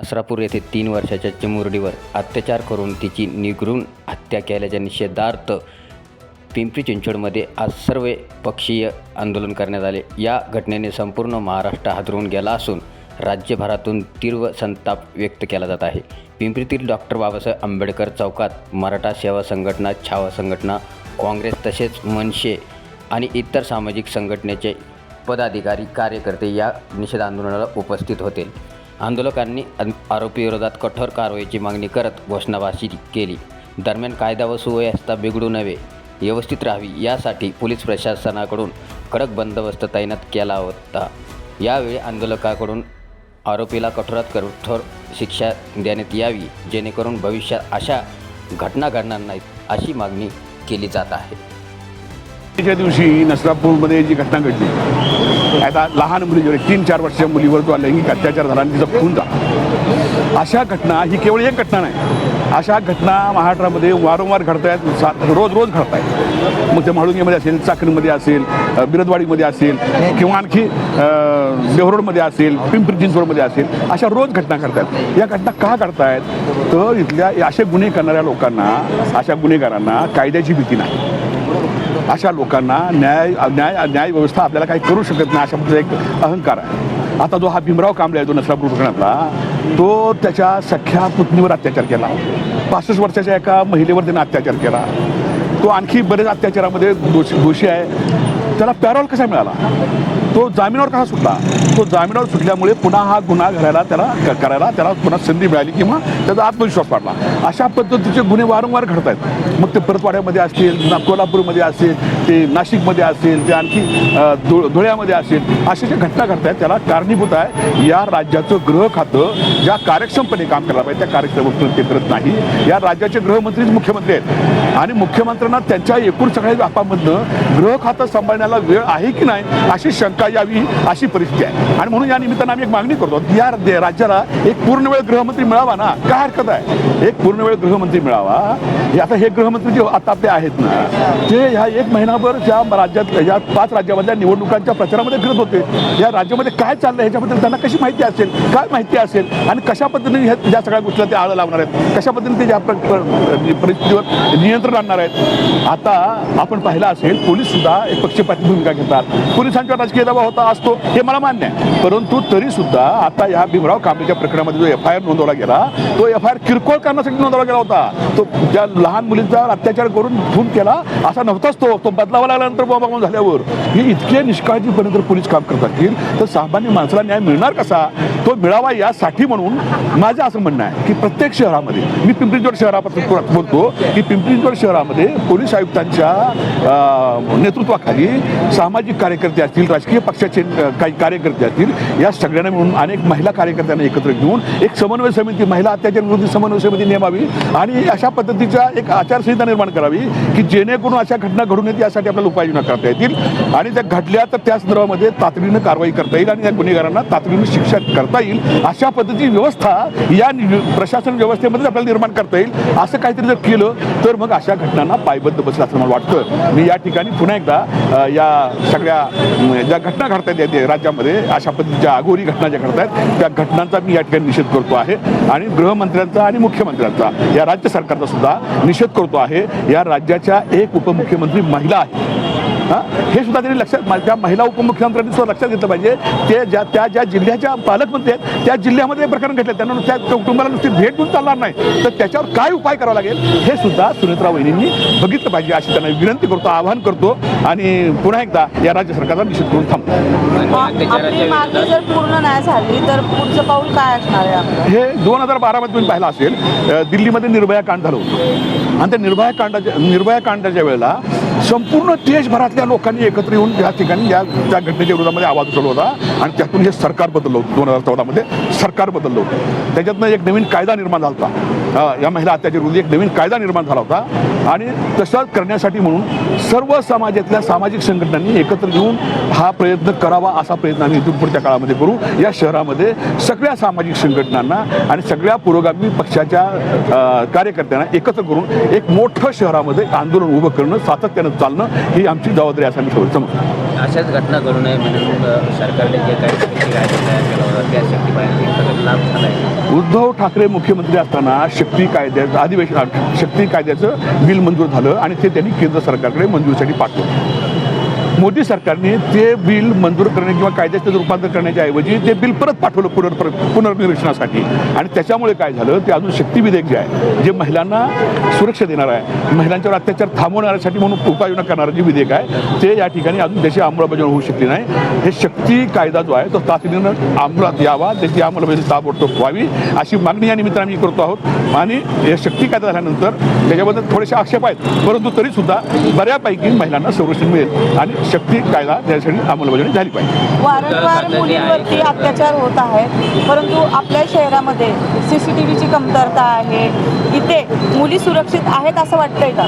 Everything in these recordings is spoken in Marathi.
नसरापूर येथे 3 वर्षाच्या चिमुरडीवर अत्याचार करून तिची निर्घृण हत्या केल्याच्या निषेधार्थ पिंपरी चिंचवडमध्ये आज सर्व पक्षीय आंदोलन करण्यात आले। या घटनेने संपूर्ण महाराष्ट्र हादरून गेला असून राज्यभरातून तीव्र संताप व्यक्त केला जात आहे। पिंपरीतील डॉक्टर बाबासाहेब आंबेडकर चौकात मराठा सेवा संघटना, छावा संघटना, काँग्रेस तसेच मनसे आणि इतर सामाजिक संघटनेचे पदाधिकारी, कार्यकर्ते या निषेध आंदोलनाला उपस्थित होते। आंदोलकांनी आरोपीविरोधात कठोर कारवाईची मागणी करत घोषणाबाजी केली। दरम्यान कायदा व सुव्यवस्था बिघडू नये, व्यवस्थित राहावी यासाठी पोलीस प्रशासनाकडून कडक बंदोबस्त तैनात केला होता। यावेळी आंदोलकांकडून आरोपीला कठोरात कठोर शिक्षा देण्यात यावी, जेणेकरून भविष्यात अशा घटना घडणार नाहीत अशी मागणी केली जात आहे। त्या दिवशी नसरापूरमध्ये जी घटना घडली, आता लहान मुलीवर 3-4 वर्षाच्या मुलीवर जो लैंगिक अत्याचार झाला आणि तिचा खून झाला, अशा घटना ही केवळ एक घटना नाही, अशा घटना महाराष्ट्रामध्ये वारंवार घडत आहेत, रोज घडत आहेत। मग ते म्हाळुंगेमध्ये असेल, चाकणमध्ये असेल, बिरदवाडीमध्ये असेल किंवा आणखी देहरोडमध्ये असेल, पिंपरी चिंचवडमध्ये असेल, अशा रोज घटना घडतात। या घटना का घडतायत तर इथल्या असे गुन्हे करणाऱ्या लोकांना, अशा गुन्हेगारांना कायद्याची भीती नाही। अशा लोकांना न्याय व्यवस्था आपल्याला काही करू शकत नाही, अशा पद्धतीचा एक अहंकार आहे। आता जो हा भीमराव कांबळे आहे, जो नसरापूर प्रकरणातला, तो त्याच्या सख्या पुतणीवर अत्याचार केला, 65 वर्षाच्या एका महिलेवर त्याने अत्याचार केला, तो आणखी बरेच अत्याचारामध्ये दोषी आहे। त्याला पॅरोल कसा मिळाला, तो जामिनावर कसा सुटला, तो जामिनावर सुटल्यामुळे पुन्हा हा गुन्हा करायला त्याला पुन्हा संधी मिळाली किंवा त्याचा आत्मविश्वास वाढला। अशा पद्धतीचे गुन्हे वारंवार घडत आहेत। मग ते परतवाड्यामध्ये असतील, कोल्हापूरमध्ये असेल, ते नाशिकमध्ये असेल, ते आणखी धुळ्यामध्ये असेल, अशा ज्या घटना घडत आहेत त्याला कारणीभूत आहे या राज्याचं गृह खातं ज्या कार्यक्षमपणे काम करायला पाहिजे त्या कार्यक्षमपणे ते करत नाही। या राज्याचे गृहमंत्रीच मुख्यमंत्री आहेत आणि मुख्यमंत्र्यांना त्यांच्या एकूण सगळ्या व्यापामधनं गृह खातं सांभाळण्याला वेळ आहे की नाही अशी शंका यावी, अशी परिस्थिती आहे। आणि म्हणून या निमित्तानं आम्ही एक मागणी करतो, या राज्याला एक पूर्णवेळ गृहमंत्री मिळावा ना, काय हरकत आहे, एक पूर्णवेळ गृहमंत्री मिळावा। आता हे गृहमंत्री जे आता आपले आहेत ना, ते ह्या 1 महिनाभर ज्या राज्यात, या 5 राज्यामधल्या निवडणुकांच्या प्रचारामध्ये फिरत होते। या राज्यामध्ये काय चाललं ह्याच्याबद्दल त्यांना कशी माहिती असेल, काय माहिती असेल आणि कशा पद्धतीने ज्या सगळ्या गोष्टीला ते आळं लावणार आहेत, कशा पद्धतीने ते ज्या परिस्थितीवर नियंत्रण आणणार आहेत। आता आपण पाहिलं असेल, पोलीस सुद्धा एक पक्षपाती भूमिका घेतात, पोलिसांच्या राजकीय दबाव होता असतो हे मला मान्य आहे, परंतु तरी सुद्धा आता या भीमराव कांबळेच्या प्रकरणामध्ये जो FIR नोंदवला गेला, तो FIR किरकोळ कारणासाठी नोंदवला गेला होता। तो ज्या लहान मुलींचा अत्याचार करून खून केला असा नव्हताच, तो बदलावा लागल्यानंतर बोंबाबोंब झाल्यावर हे इतके निष्काळजीपणे जर पोलीस काम करत असतील तर सामान्य माणसाला न्याय मिळणार कसा, तो मिळावा यासाठी म्हणून माझं असं म्हणणं आहे की प्रत्येक शहरामध्ये, मी पिंपरी चिंचवड शहरापासून बोलतो की पिंपरी चिंचवड शहरामध्ये पोलीस आयुक्तांच्या नेतृत्वाखाली सामाजिक कार्यकर्ते असतील, राजकीय पक्षाचे काही कार्यकर्ते असतील, या सगळ्यांना मिळून अनेक महिला कार्यकर्त्यांना एकत्र घेऊन एक समन्वय समिती, महिला अत्याचार विरोधी समन्वय समिती नेमावी आणि अशा पद्धतीच्या एक आचारसंहिता निर्माण करावी की जेणेकरून अशा घटना घडू नयेत यासाठी आपल्याला उपाययोजना करता येतील आणि त्या घडल्या तर त्या संदर्भामध्ये तातडीनं कारवाई करता येईल आणि या गुन्हेगारांना तातडीनं शिक्षा करता येईल। अशा पद्धतीची व्यवस्था या प्रशासन व्यवस्थेमध्ये आपल्याला निर्माण करता येईल। असं काहीतरी जर केलं तर मग अशा घटनांना पायबद्ध बसेल असं मला वाटतं। मी या ठिकाणी पुन्हा एकदा या सगळ्या ज्या घटना घडत आहेत राज्यामध्ये, अशा पद्धतीच्या आघोरी घटना ज्या घडत आहेत त्या घटनांचा मी या ठिकाणी निषेध करतो आहे आणि गृहमंत्र्यांचा आणि मुख्यमंत्र्यांचा, या राज्य सरकारचा सुद्धा निषेध करतो आहे। या राज्याच्या एक उपमुख्यमंत्री महिला आहे, हे सुद्धा त्यांनी लक्षात, त्या महिला उपमुख्यमंत्र्यांनी सुद्धा लक्षात घेतलं पाहिजे। ते ज्या जिल्ह्याच्या पालकमंत्री आहेत त्या जिल्ह्यामध्ये प्रकरण घडले, त्यांना त्या कुटुंबाला नुसती भेट देऊन चालणार नाही, तर त्याच्यावर काय उपाय करावा लागेल हे सुद्धा सुनेत्रा वहिनींनी बघितलं पाहिजे अशी त्यांना विनंती करतो, आवाहन करतो आणि पुन्हा एकदा या राज्य सरकारचा निषेध करून थांबतो। आपली मागणी जर पूर्ण नाही झाली तर पुढचं पाऊल काय असणार आहे? हे 2012 मध्ये तुम्ही पाहिलं असेल, दिल्लीमध्ये निर्भया कांड झालं होतं आणि त्या निर्भया कांडाच्या वेळेला संपूर्ण देशभरातल्या लोकांनी एकत्र येऊन या ठिकाणी त्या घटनेच्या विरोधामध्ये आवाज उठवला होता आणि त्यातून हे सरकार बदललं होतं। 2014 मध्ये सरकार बदललं होतं, त्याच्यातनं एक नवीन कायदा निर्माण झाला होता या महिला अत्याचार विरोधी एक नवीन कायदा निर्माण झाला होता आणि तसं करण्यासाठी म्हणून सर्व समाजातल्या सामाजिक संघटनांनी एकत्र येऊन हा प्रयत्न करावा असा प्रयत्न आम्ही इथून पुढच्या काळामध्ये करू. या शहरामध्ये सगळ्या सामाजिक संघटनांना आणि सगळ्या पुरोगामी पक्षाच्या कार्यकर्त्यांना एकत्र करून एक मोठं शहरामध्ये आंदोलन उभं करणं, सातत्यानं चालणं ही आमची जबाबदारी असं आम्ही समजतो. अशाच घटना घडू नये म्हणून सरकारने जे काही शक्ती कायदा तयार केला होता त्या शक्ती कायद्याचा लाभ झाला आहे. उद्धव ठाकरे मुख्यमंत्री असताना शक्ती कायद्याचं बिल मंजूर झालं आणि ते त्यांनी केंद्र सरकारकडे मंजुरीसाठी पाठवलं. मोदी सरकारने ते बिल मंजूर करणे किंवा कायद्याचं रूपांतर करण्याच्या ऐवजी ते बिल परत पाठवलं पुनर्निरीक्षणासाठी आणि त्याच्यामुळे काय झालं, ते अजून शक्ती विधेयक जे आहे, जे महिलांना सुरक्षा देणार आहे, महिलांच्यावर अत्याचार थांबवण्यासाठी म्हणून उपाययोजना करणारं जे विधेयक आहे ते या ठिकाणी अजून त्याची अंमलबजावणी होऊ शकली नाही. हे शक्ती कायदा जो आहे तो तातडीनं अंमलात यावा, त्याची अंमलबजावणी ताबडतोब व्हावी अशी मागणी या निमित्ताने आम्ही करतो आहोत. आणि हे शक्ती कायदा झाल्यानंतर त्याच्याबद्दल थोडेसे आक्षेप आहेत, परंतु तरीसुद्धा बऱ्यापैकी महिलांना संरक्षण मिळेल आणि शक्ती कायदा त्यासाठी अंमलबजावणी झाली पाहिजे. वारंवार मुलींवरती अत्याचार होत आहेत, परंतु आपल्या शहरामध्ये CCTVची कमतरता आहे. इथे मुली सुरक्षित आहेत असं वाटतंय का?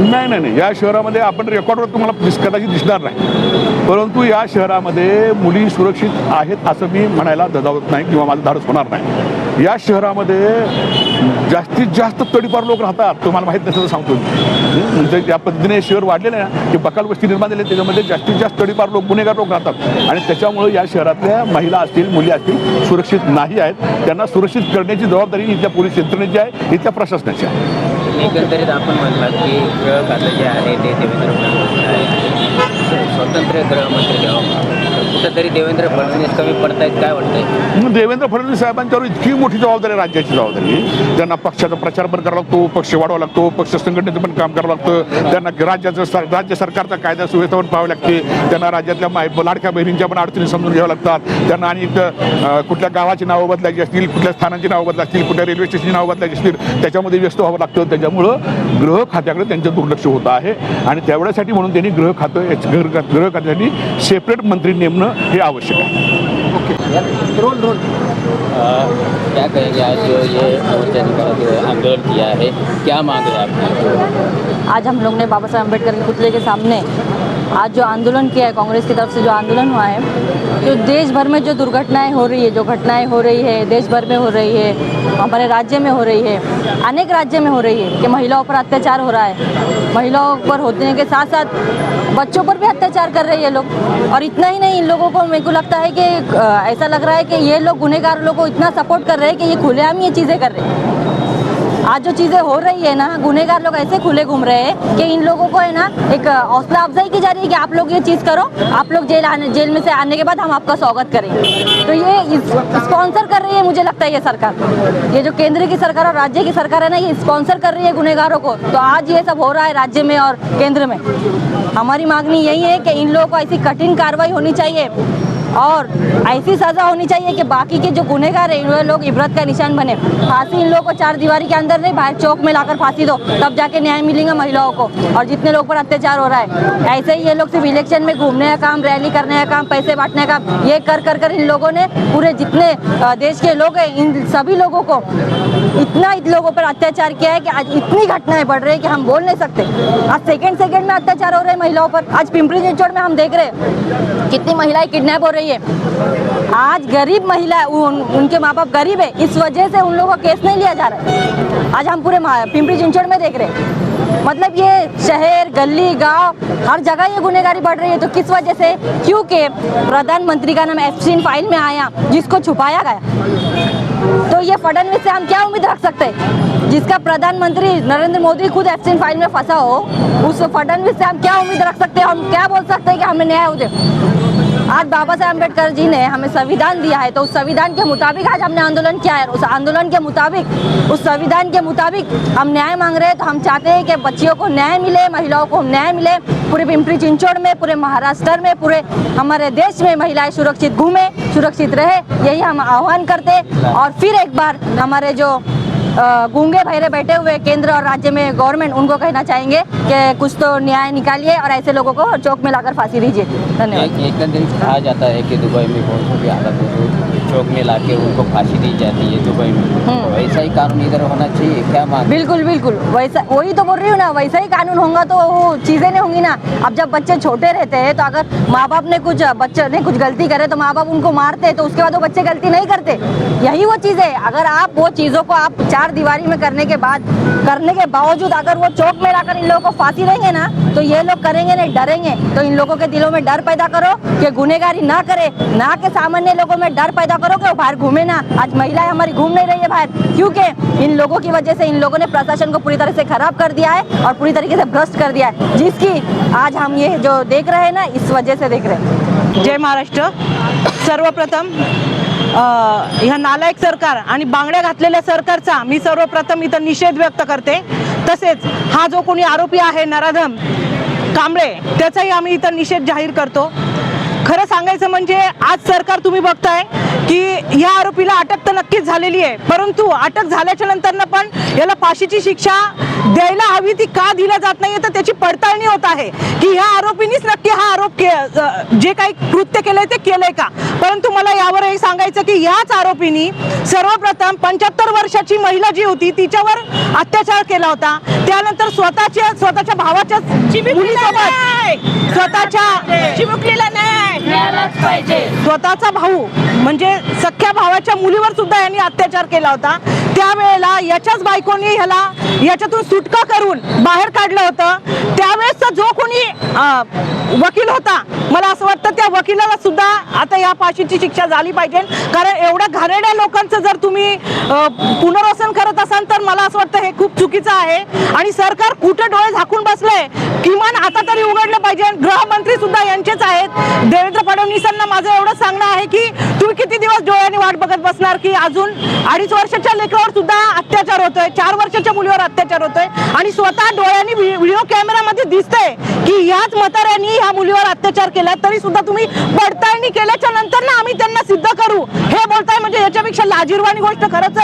नाही, या शहरामध्ये आपण रेकॉर्डवर तुम्हाला कदाचित दिसणार नाही, परंतु या शहरामध्ये मुली सुरक्षित आहेत असं मी म्हणायला धजावत नाही किंवा माझं धाडस होणार नाही. या शहरामध्ये जास्तीत जास्त तडीपार लोक राहतात, तुम्हाला माहीत नसेल तर सांगतो. म्हणजे त्या पद्धतीने शहर वाढलेलं आहे ना, की बकाल वस्ती निर्माण झाली, त्याच्यामध्ये जास्तीत जास्त तडीपार लोक, गुन्हेगार लोक राहतात आणि त्याच्यामुळे या शहरातल्या महिला असतील, मुली असतील सुरक्षित नाही आहेत. त्यांना सुरक्षित करण्याची जबाबदारी इथल्या पोलीस यंत्रणेची आहे, इथल्या प्रशासनाची आहे. एकंदरीत आपण म्हटलं की गृह खातं जे आहे ते देवेंद्र फडणवीस आहे, स्वतंत्र गृहमंत्री घ्यावं, कुठंतरी देवेंद्र फडणवीस कमी पडतायत काय वाटतंय? देवेंद्र फडणवीस साहेबांच्यावर इतकी मोठी जबाबदारी, राज्याची जबाबदारी. त्यांना पक्षाचा प्रचार पण करावा लागतो, पक्ष वाढवावा लागतो, पक्ष संघटनेचं पण काम करावं लागतं, त्यांना राज्य सरकारचा कायदा सुव्यवस्था पण पाहावी लागते, त्यांना राज्यातल्या लाडक्या बहिणींच्या पण अडचणी समजून घ्याव्या लागतात, त्यांना आणि कुठल्या गावाची नावं बदलायची असतील, कुठल्या स्थानांची नावं बदलायची असतील, कुठल्या रेल्वे स्टेशनची नावं बदलायची असतील, त्याच्यामध्ये व्यस्त व्हावं लागतं. त्याच्यामुळं गृह खात्याकडे त्यांचं दुर्लक्ष होत आहे आणि त्यावेळेसाठी म्हणून त्यांनी गृह खात्यासाठी सेपरेट मंत्री नेमणं हे आवश्यक आहे. क्या कहेंगे आज जो ये मोर्चा निकाला आंदोलन किया है, क्या मांग है आपकी? आज हम लोग ने बाबा साहब अम्बेडकर के पुतले के सामने आज जो आंदोलन किया है, कांग्रेस की तरफ से जो आंदोलन हुआ है, जो देश भर में जो दुर्घटनाएं हो रही है, जो घटनाएं हो रही है, देश भर में हो रही है, हमारे राज्य में हो रही है, अनेक राज्य में हो रही है कि महिलाओं पर अत्याचार हो रहा है, महिलाओं पर होने के साथ साथ बच्चों पर भी अत्याचार कर रहे हैं लोग. और इतना ही नहीं, इन लोगों को मेरे को लगता है कि ऐसा लग रहा है कि ये लोग गुनहगार लोगों को इतना सपोर्ट कर रहे हैं कि ये खुलेआम ये चीज़ें कर रहे हैं. आज जो चीज़ें हो रही है ना, गुनहगार लोग ऐसे खुले घूम रहे हैं कि इन लोगों को है ना एक हौसला अफजाई की जा रही है कि आप लोग ये चीज़ करो, आप लोग जेल में से आने के बाद हम आपका स्वागत करेंगे. तो ये स्पॉन्सर कर रही है, मुझे लगता है ये सरकार, ये जो केंद्र की सरकार और राज्य की सरकार है ना, ये स्पॉन्सर कर रही है गुनहगारों को. तो आज ये सब हो रहा है राज्य में और केंद्र में. हमारी मांगनी यही है कि इन लोगों को ऐसी कठिन कार्रवाई होनी चाहिए और ऐसी सज़ा होनी चाहिए कि बाकी के जो गुनहगार हैं, इन लोग इबरत का निशान बने. फांसी इन लोगों को 4 दीवारी के अंदर नहीं, बाहर चौक में लाकर फांसी दो, तब जाके न्याय मिलेगा महिलाओं को. और जितने लोग पर अत्याचार हो रहा है, ऐसे ही ये लोग सिर्फ इलेक्शन में घूमने का काम, रैली करने का काम, पैसे बांटने का, ये कर इन लोगों ने पूरे जितने देश के लोग हैं, इन सभी लोगों को इतना इन लोगों पर अत्याचार किया है कि आज इतनी घटनाएं बढ़ रही है कि हम बोल नहीं सकते. आज सेकंड में अत्याचार हो रहे हैं महिलाओं पर. आज पिंपरी चिंचवड़ में हम देख रहे हैं कितनी महिलाएं किडनैप हो रही है. आज गरीब महिला, उनके माँ बाप गरीब है, इस वजह से उन लोगों का केस नहीं लिया जा रहा है. आज हम पूरे पिंपरी चिंचवड़ में देख रहे हैं, मतलब ये शहर गली गांव हर जगह ये गुनहगारी बढ़ रही है. तो किस वजह से? क्योंकि प्रधानमंत्री का नाम एप्स्टीन फाइल में आया, जिसको छुपाया गया. तो ये फडणवीस से हम क्या उम्मीद रख सकते हैं? जिसका प्रधानमंत्री नरेंद्र मोदी खुद एप्स्टीन फाइल में फंसा हो, उस फडणवीस से हम क्या उम्मीद रख सकते हैं? हम क्या बोल सकते हैं कि हमें न्याय हो दे? आज बाबा साहब अम्बेडकर जी ने हमें संविधान दिया है, तो उस संविधान के मुताबिक आज हमने आंदोलन किया है. उस आंदोलन के मुताबिक, उस संविधान के मुताबिक हम न्याय मांग रहे हैं. तो हम चाहते हैं कि बच्चियों को न्याय मिले, महिलाओं को न्याय मिले. पूरे पिंपरी चिंचवड़ में, पूरे महाराष्ट्र में, पूरे हमारे देश में महिलाएं सुरक्षित घूमे, सुरक्षित रहे, यही हम आह्वान करते. और फिर एक बार हमारे जो गूंगे बहरे बैठे हुए केंद्र और राज्य में गवर्नमेंट, उनको कहना चाहेंगे कि कुछ तो न्याय निकालिए और ऐसे लोगों को चौक में लाकर फांसी दीजिए. धन्यवाद. एकंदरीत कहा जाता है कि दुबई में बहुत बुरी हालत है, चौक में लाके उनको फांसी दी जाती है दुबई में, वैसा ही कानून इधर होना चाहिए, क्या मांग? बिल्कुल बिल्कुल वैसा, वही तो बोल रही हूँ ना, वैसा ही कानून होगा तो वो चीज़ें नहीं होंगी ना। अब जब बच्चे छोटे रहते हैं तो अगर माँ बाप ने बच्चे ने कुछ गलती करे तो माँ बाप उनको मारते हैं, तो उसके बाद वो बच्चे गलती नहीं करते। यही वो चीज़ है, अगर आप वो चीज़ों को आप चार दीवारी में करने के बावजूद अगर वो चौक में लाकर इन लोगों को फांसी देंगे ना, तो ये लोग करेंगे नहीं, डरेंगे। तो इन लोगों के दिलों में डर पैदा करो कि गुनहगारी ना करे, ना के सामान्य लोगों में डर पैदा करो कि वो बाहर घूमे ना। आज महिलाएं हमारी घूम नहीं रही है बाहर, क्योंकि इन लोगों की वजह से इन लोगों ने प्रशासन को पूरी तरह से खराब कर दिया है और पूरी तरीके से भ्रष्ट कर दिया है, जिसकी आज हम ये जो देख रहे हैं ना, इस वजह से देख रहे हैं। जय महाराष्ट्र। सर्वप्रथम ह्या नालायक सरकार आणि बांगड्या घातलेल्या सरकारचा मी सर्वप्रथम इथं निषेध व्यक्त करते। तसेच हा जो कोणी आरोपी आहे नराधम कांबळे, त्याचाही आम्ही इथं निषेध जाहीर करतो। खरं सांगायचं म्हणजे आज सरकार तुम्ही बघताय की या आरोपीला अटक तर नक्कीच झालेली आहे, परंतु अटक झाल्याच्या नंतर पण याला फाशीची शिक्षा द्यायला हवी, ती का दिल्या जात नाहीये तर त्याची पडताळणी होत आहे की ह्या आरोपीनीच नक्की हा आरोप जे काही कृत्य केलंय ते केलंय का। परंतु मला यावर हे सांगायचं की याच आरोपीनी सर्वप्रथम 75 वर्षाची महिला जी होती तिच्यावर अत्याचार केला होता, त्यानंतर स्वतःच्या भावाच्या मुलीसोबत स्वतःचा भाऊ म्हणजे सख्या भावाच्या मुलीवर सुद्धा यांनी अत्याचार केला होता। त्यावेळेला याच्याच बायकोनी ह्याला याच्यातून सुटका करून बाहेर काढलं होतं। त्यावेळेसचा जो कोणी वकील होता, मला असं वाटतं त्या वकिलाला सुद्धा आता या फाशीची शिक्षा झाली पाहिजे, कारण एवढ्या घाणेरड्या लोकांचं जर तुम्ही पुनर्वसन करत असाल तर मला असं वाटतं हे खूप चुकीचं आहे आणि सरकार कुठे डोळे झाकून बसलंय, किमान आता तरी उघडलं पाहिजे। गृहमंत्री सुद्धा यांचेच आहेत, देवेंद्र फडणवीसांना माझं एवढं सांगणं आहे की तुम्ही किती दिवस डोळ्यांनी वाट बघत बसणार की अजून 2.5 वर्षाच्या लेकरावर सुद्धा अत्याचार होतोय, 4 वर्षाच्या मुलीवर अत्याचार होतोय आणि स्वतः डोळ्यांनी व्हिडिओ कॅमेरामध्ये दिसतंय की याच म्हाताऱ्यांनी ह्या मुलीवर अत्याचार केला, तरी सुद्धा तुम्ही पडताळणी केल्याच्या नंतर ना आम्ही त्यांना सिद्ध करू हे बोलताय, म्हणजे याच्यापेक्षा लाजिरवाणी गोष्ट खरंच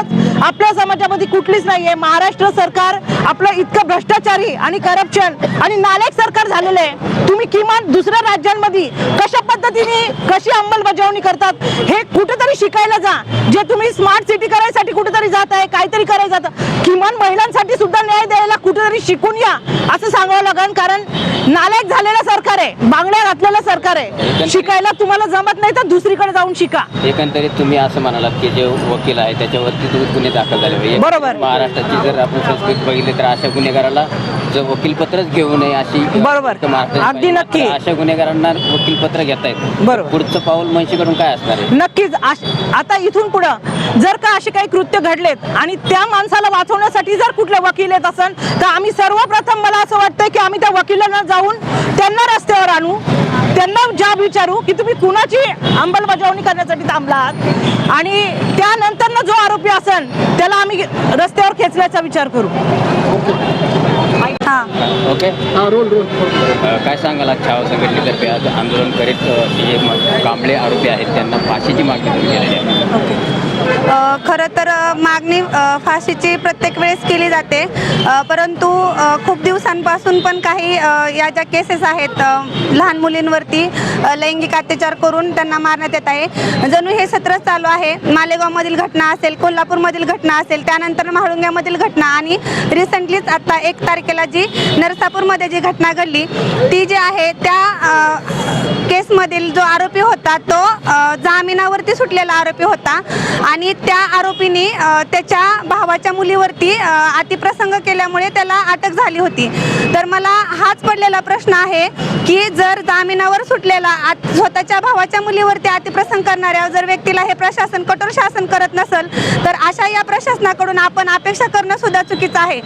आपल्या समाजामध्ये कुठलीच नाहीये। महाराष्ट्र सरकार आपलं इतकं भ्रष्टाचारी आणि करप्शन आणि नालायक सरकार झालेलं आहे। तुम्ही किमान दुसऱ्या राज्यांमध्ये कशा पद्धतीने कशी अंमलबजावणी करतात हे कुठेतरी शिकायला जा। जे तुम्ही स्मार्ट सिटी करायसाठी कुठेतरी जात आहे, काहीतरी करायला जात, किमान महिलांसाठी सुद्धा न्याय द्यायला कुठेतरी शिकून या असं सांगावं लागेल, कारण नालायक झालेलं सरकार आहे, बांगड्या घातलेलं सरकार आहे। शिकायला तुम्हाला जमत नाही तर दुसरीकडे जाऊन शिका। एकंदरीत तुम्ही असं म्हणालात की जे वकील आहे त्याच्यावरती गुन्हे दाखल झाले पाहिजे। बरोबर। महाराष्ट्राची जर आपण संस्कृती बघितली तर अशा गुन्हेगाराला जो वकीलपत्रच घेऊ नये अशी बरोबर, अगदी नक्की अशा गुन्हेगारांना वकीलपत्र घेता येत। बरोबर। पुढचं पाऊल मनसेकडून काय असणार आहे? नक्कीच आता इथून पुढं जर का असे काही कृत्य घडलेत आणि त्या माणसाला वाचवण्यासाठी जर कुठले वकील येत असेल तर आम्ही सर्वप्रथम मला असं वाटतं की आम्ही त्या वकिलांना जाऊन त्यांना रस्त्यावर आणू, त्यांना जाब विचारू की तुम्ही कुणाची अंमलबजावणी करण्यासाठी थांबला आहात आणि त्यानंतर जो आरोपी असेल त्याला आम्ही रस्त्यावर खेचण्याचा विचार करू। ओके, काय सांगाल आज छावा संघटनेतर्फे आज आंदोलन करीत हे कांबळे आरोपी आहेत त्यांना फाशीची मागणी तुम्ही केलेली आहे? खरं तर मागणी फाशीची प्रत्येक वेळेस केली जाते, परंतु खूप दिवसांपासून पण काही या ज्या केसेस आहेत लहान मुलींवरती लैंगिक अत्याचार करून त्यांना मारण्यात येत आहे। जणू हे सत्र चालू आहे। मालेगावमधील घटना असेल, कोल्हापूरमधील घटना असेल, त्यानंतर म्हाळुंग्यामधील घटना आणि रिसेंटलीच आता 1 तारखेला जी नरसापूरमध्ये जी घटना घडली ती जी आहे त्या केसमधील जो आरोपी होता तो जामिनावरती सुटलेला आरोपी होता आणि त्या आरोपीने त्याच्या भावाच्या मुलीवरती अतिप्रसंग केल्यामुळे त्याला अटक झाली होती। तर मला हाच पडलेला प्रश्न आहे की जर जामिनावर सुटलेला स्वतःच्या भावाच्या मुलीवरती अतिप्रसंग करणाऱ्या जर व्यक्तीला हे प्रशासन कठोर शासन करत नसेल तर अशा या प्रशासनाकडून आपण अपेक्षा करणं सुद्धा चुकीचं आहे।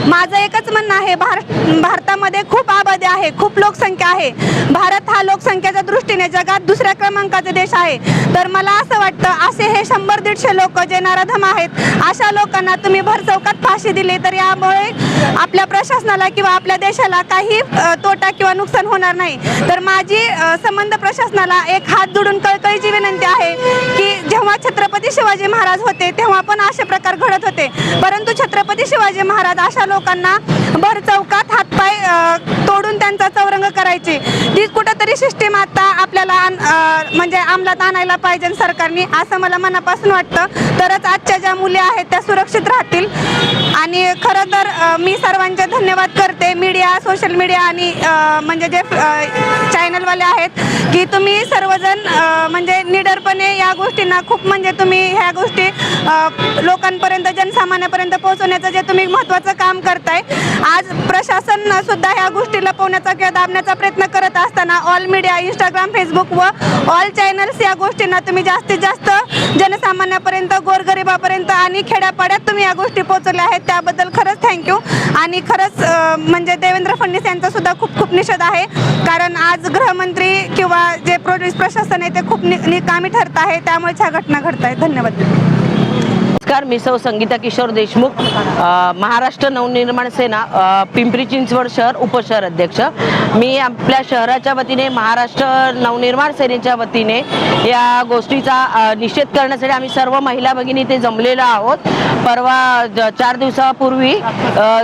माझं एकच म्हणणं आहे, भारतामध्ये खूप आबादी आहे, खूप लोकसंख्या आहे। भारत हा लोकसंख्येच्या दृष्टीने जगात 2ऱ्या क्रमांकाचा देश आहे। तर मला असं वाटतं असे हे 100-150 लोक जे नराधम आहेत अशा लोकांना तुम्ही भरचौकात फाशी दिली तर यामुळे आपल्या प्रशासनाला किंवा आपल्या देशाला काही तोटा किंवा नुकसान होणार नाही। तर माझी संबंध प्रशासनाला एक हात जोडून कळकळीची विनंती आहे की जेव्हा छत्रपती शिवाजी महाराज होते तेव्हा पण असे प्रकार घडत होते, परंतु छत्रपती शिवाजी महाराज अशा लोकांना भरचौकात हात हातपाय तोडून त्यांचा चौरंग करायची, ती कुठंतरी सिस्टीम आता आपल्याला म्हणजे अंमलात आणायला पाहिजे सरकारने, असं मला मनापासून वाटतं. तरच आजच्या ज्या मुली आहेत त्या सुरक्षित राहतील. आणि खरं तर मी सर्वांचे धन्यवाद करते, मीडिया, सोशल मीडिया आणि म्हणजे जे चॅनलवाले आहेत, की तुम्ही सर्वजण म्हणजे निडरपणे या गोष्टींना खूप म्हणजे तुम्ही ह्या गोष्टी लोकांपर्यंत, जनसामान्यापर्यंत पोहोचवण्याचं जे तुम्ही महत्त्वाचं काम करताय. आज प्रशासन सुद्धा ह्या गोष्टी लपवण्याचा किंवा दाबण्याचा प्रयत्न करत असताना ऑल मीडिया, इंस्टाग्राम, फेसबुक व ऑल चॅनल्स या गोष्टींना तुम्ही जास्तीत जास्त जनसामान्यापर्यंत, गोरगरिबापर्यंत आणि खेड्यापाड्यात तुम्ही या गोष्टी पोहोचवल्या आहेत, त्याबद्दल खरंच थँक्यू. आणि खरंच म्हणजे देवेंद्र फडणवीस यांचा सुद्धा खूप खूप निषेध आहे, कारण आज गृहमंत्री किंवा जे पोलीस प्रशासन आहे ते खूप निकामी ठरत आहे, त्यामुळे ह्या घटना घडत आहेत. धन्यवाद. नमस्कार, मी सौ संगीता किशोर देशमुख, महाराष्ट्र नवनिर्माण सेना पिंपरी चिंचवड शहर उपशहर अध्यक्ष. मी आपल्या शहराच्या वतीने, महाराष्ट्र नवनिर्माण सेनेच्या वतीने या गोष्टीचा निषेध करण्यासाठी आम्ही सर्व महिला भगिनी इथे जमलेलो आहोत. परवा 4 दिवसापूर्वी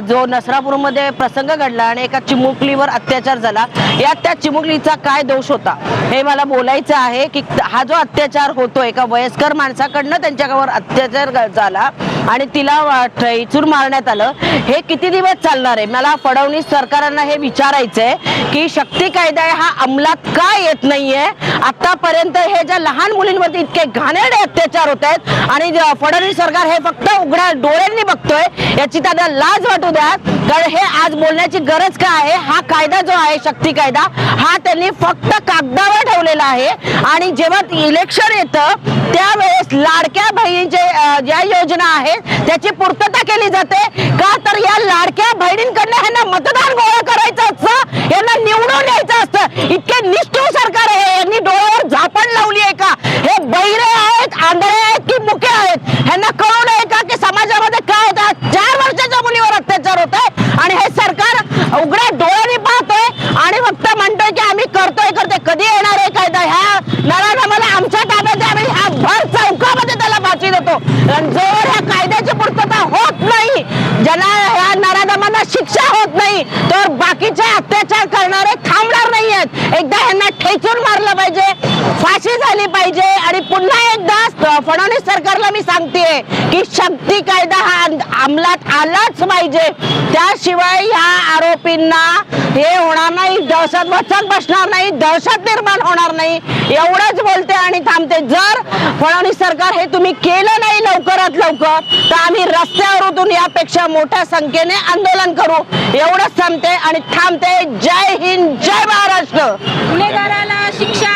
जो नसरापूरमध्ये प्रसंग घडला आणि एका चिमुकलीवर अत्याचार झाला, यात त्या चिमुकलीचा काय दोष होता हे मला बोलायचं आहे. की हा जो अत्याचार होतो, एका वयस्कर माणसाकडनं त्यांच्यावर अत्याचार झाला आणि तिला ठेचून मारण्यात आलं, हे किती दिवस चालणार आहे? मला फडणवीस सरकारांना हे विचारायचंय की शक्ती कायदा हा अंमलात का येत नाहीये आतापर्यंत? हे ज्या लहान मुलींवरती इतके घाणेरडे अत्याचार होत आहेत आणि फडणवीस सरकार हे फक्त उघड्या डोळ्यांनी बघतोय, याची त्यांना लाज वाटू द्या. कारण हे आज बोलण्याची गरज काय आहे? हा कायदा जो आहे, शक्ती कायदा, हा त्यांनी फक्त कागदावर ठेवलेला आहे. आणि जेव्हा इलेक्शन येतं त्यावेळेस लाडक्या बहिणीचे ज्या योजना आहेत त्याची पूर्तता केली जाते का? तर या लाडक्या बहिणींकडनं ह्यांना मतदान गोळा करायचं असतं, यांना निवडून यायचं असतं. इतके निष्ठुर सरकार आहे, यांनी डोळ्यावर झापण लावली आहे का? हे बहिरे आहेत, आंधळे आहेत की मुके आहेत? ह्यांना कळू नये का की समाजामध्ये काय होतं? 4 वर्षाच्या मुलीवर अत्याचार होत आहे आणि हे सरकार उघड्या डोळ्यांनी पाहतोय आणि फक्त म्हणतोय की आम्ही करतोय. कधी येणार आहे कायदा? ह्या नराधमाला आमच्या ताब्यात आहे, आम्ही ह्या भर चौकामध्ये त्याला फाशी देतो. जोवर ह्या कायद्याची पूर्तता होत नाही, ज्यांना ह्या नराधमांना शिक्षा होत नाही, तर बाकीचे अत्याचार करणारे थांबणार नाही आहेत. एकदा ह्यांना ठेचून मारलं पाहिजे, फाशी झाली पाहिजे. आणि पुन्हा एकदा फडणवीस सरकारला मी सांगतेय की शक्ती कायदा हा अंमलात आलाच पाहिजे, त्याशिवाय ह्या आरोपींना हे होणार नाही, दहशत वचन बसणार नाही, दहशत निर्माण होणार नाही. एवढंच बोलते आणि थांबते. जर फडणवीस सरकार हे तुम्ही केलं नाही लवकरात लवकर, तर आम्ही रस्त्यावर उतरून यापेक्षा मोठ्या संख्येने आंदोलन करू. एवढंच थांबते आणि थांबते. जय हिंद, जय महाराष्ट्र. गुन्हेगाराला शिक्षा